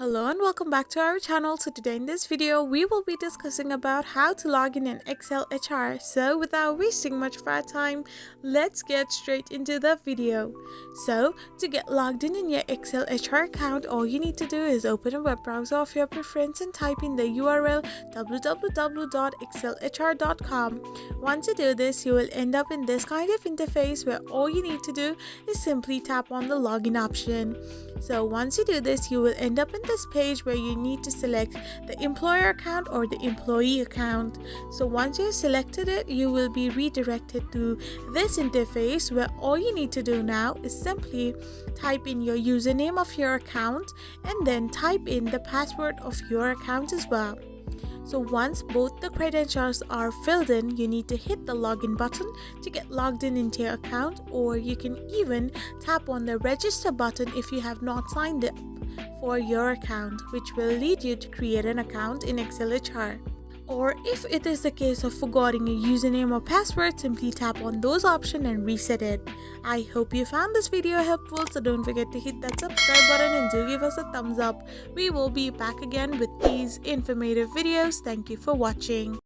Hello and welcome back to our channel. So today in this video we will be discussing about how to log in Xcel HR. So without wasting much of our time, let's get straight into the video. So to get logged in your Xcel HR account, all you need to do is open a web browser of your preference and type in the URL www.xcelhr.com. Once you do this, you will end up in this kind of interface where all you need to do is simply tap on the login option. So once you do this, you will end up in this page where you need to select the employer account or the employee account. So once you have selected it, you will be redirected to this interface where all you need to do now is simply type in your username of your account and then type in the password of your account as well. So once both the credentials are filled in, you need to hit the login button to get logged in into your account, or you can even tap on the register button if you have not signed up for your account, which will lead you to create an account in Xcel HR. Or if it is the case of forgetting a username or password, simply tap on those options and reset it. I hope you found this video helpful, so don't forget to hit that subscribe button and do give us a thumbs up. We will be back again with these informative videos. Thank you for watching.